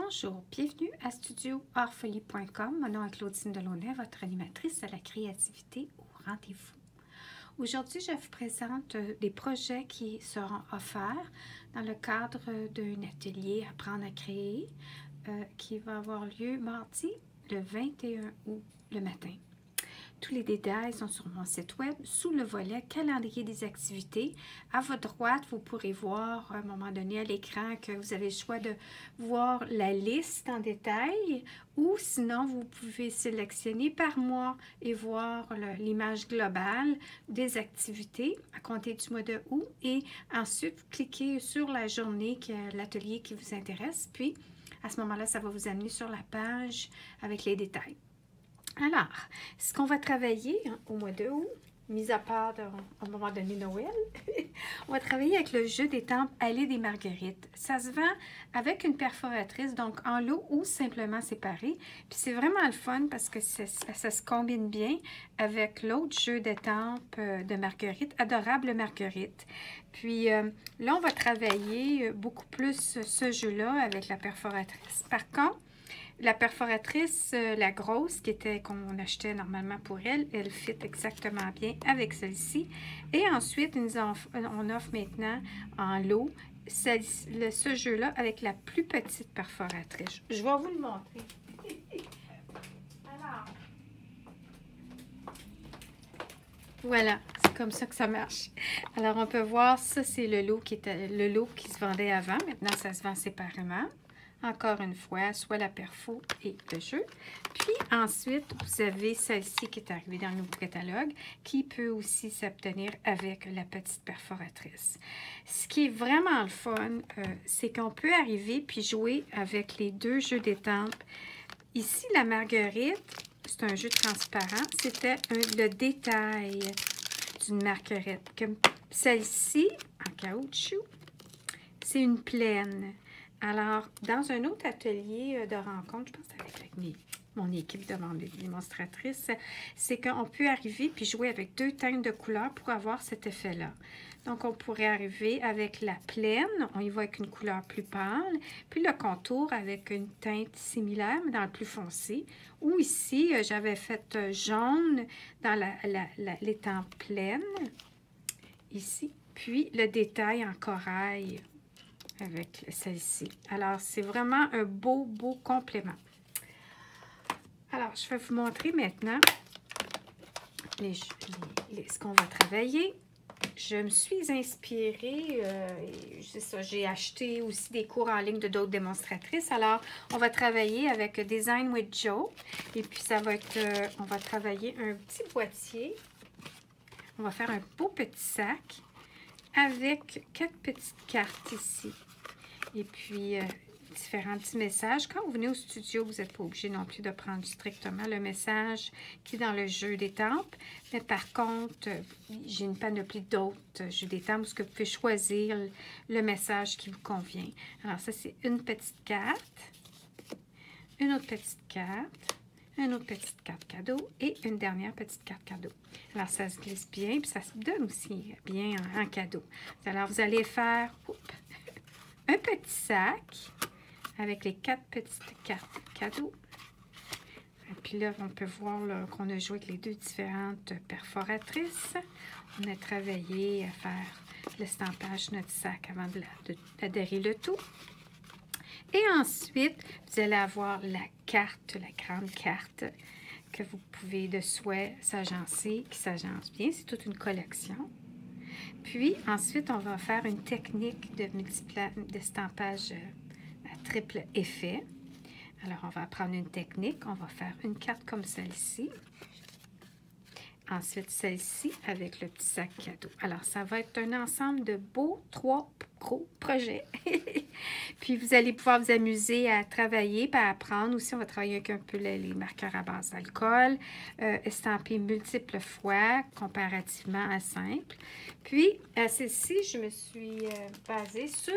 Bonjour, bienvenue à studioartfolie.com. Mon nom est Claudine Delaunay, votre animatrice à la créativité au rendez-vous. Aujourd'hui, je vous présente des projets qui seront offerts dans le cadre d'un atelier Apprendre à créer qui va avoir lieu mardi le 21 août le matin. Tous les détails sont sur mon site web sous le volet calendrier des activités. À votre droite, vous pourrez voir à un moment donné à l'écran que vous avez le choix de voir la liste en détail ou sinon vous pouvez sélectionner par mois et voir l'image globale des activités à compter du mois de août et ensuite cliquer sur la journée, l'atelier qui vous intéresse. Puis à ce moment-là, ça va vous amener sur la page avec les détails. Alors, ce qu'on va travailler au mois de août, mis à part au moment donné Noël, on va travailler avec le jeu d'étampes Allée des Marguerites. Ça se vend avec une perforatrice, donc en lot ou simplement séparé. Puis c'est vraiment le fun parce que ça se combine bien avec l'autre jeu d'étampes de Marguerite, Adorable Marguerite. Puis là, on va travailler beaucoup plus ce jeu-là avec la perforatrice. Par contre, la perforatrice, la grosse, qu'on achetait normalement pour elle, elle fit exactement bien avec celle-ci. Et ensuite, on offre maintenant en lot ce jeu-là avec la plus petite perforatrice. Je vais vous le montrer. Alors, voilà, c'est comme ça que ça marche. Alors, on peut voir, ça c'est le lot qui se vendait avant. Maintenant, ça se vend séparément. Encore une fois, soit la perfo et le jeu. Puis ensuite, vous avez celle-ci qui est arrivée dans notre catalogue, qui peut aussi s'obtenir avec la petite perforatrice. Ce qui est vraiment le fun, c'est qu'on peut arriver puis jouer avec les deux jeux d'étampes. Ici, la Marguerite, c'est un jeu transparent. C'était le détail d'une Marguerite. Comme celle-ci, en caoutchouc, c'est une plaine. Alors, dans un autre atelier de rencontre, je pense avec mon équipe de démonstratrices, c'est qu'on peut arriver puis jouer avec deux teintes de couleurs pour avoir cet effet-là. Donc, on pourrait arriver avec la plaine, on y va avec une couleur plus pâle, puis le contour avec une teinte similaire, mais dans le plus foncé. Ou ici, j'avais fait jaune dans l'étampe pleine, ici, puis le détail en corail avec celle-ci. Alors, c'est vraiment un beau complément. Alors, je vais vous montrer maintenant ce qu'on va travailler. Je me suis inspirée, c'est ça, j'ai acheté aussi des cours en ligne de d'autres démonstratrices. Alors, on va travailler avec Design with Joe. Et puis, ça va être, on va travailler un petit boîtier. On va faire un beau petit sac avec 4 petites cartes ici. Et puis, différents petits messages. Quand vous venez au studio, vous n'êtes pas obligé non plus de prendre strictement le message qui est dans le jeu d'étampes. Mais par contre, j'ai une panoplie d'autres jeux d'étampes où vous pouvez choisir le message qui vous convient. Alors, ça, c'est une petite carte, une autre petite carte, une autre petite carte cadeau et une dernière petite carte cadeau. Alors, ça se glisse bien, puis ça se donne aussi bien en cadeau. Alors, vous allez faire un petit sac avec les 4 petites cartes cadeaux. Et puis là, on peut voir qu'on a joué avec les deux différentes perforatrices. On a travaillé à faire l'estampage de notre sac avant d'adhérer le tout. Et ensuite, vous allez avoir la carte, la grande carte que vous pouvez de souhait s'agencer, qui s'agence bien. C'est toute une collection. Puis, ensuite, on va faire une technique d'estampage à triple effet. Alors, on va prendre une technique. On va faire une carte comme celle-ci. Ensuite, celle-ci avec le petit sac cadeau. Alors, ça va être un ensemble de beaux 3 gros projets. Puis, vous allez pouvoir vous amuser à travailler, à apprendre. Aussi, on va travailler avec un peu les marqueurs à base d'alcool, estamper multiples fois, comparativement à simple. Puis, celle-ci, je me suis basée sur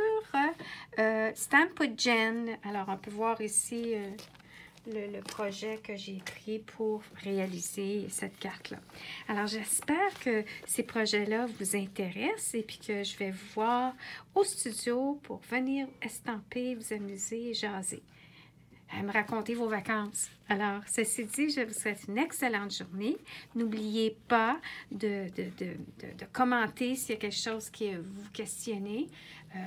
Stamp-O-Gen. Alors, on peut voir ici le projet que j'ai pris pour réaliser cette carte-là. Alors, j'espère que ces projets-là vous intéressent et puis que je vais vous voir au studio pour venir estamper, vous amuser et jaser. à me raconter vos vacances. Alors, ceci dit, je vous souhaite une excellente journée. N'oubliez pas de commenter s'il y a quelque chose qui vous questionnez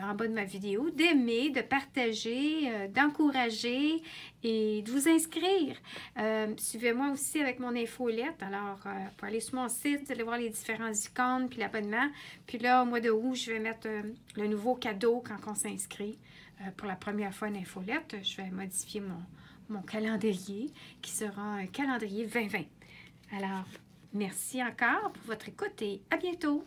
en bas de ma vidéo, d'aimer, de partager, d'encourager et de vous inscrire. Suivez-moi aussi avec mon infolette. Alors, pour aller sur mon site, vous allez voir les différents icônes puis l'abonnement. Puis là, au mois de août, je vais mettre le nouveau cadeau quand on s'inscrit. Pour la première fois, une infolette, je vais modifier mon calendrier qui sera un calendrier 2020. Alors, merci encore pour votre écoute et à bientôt!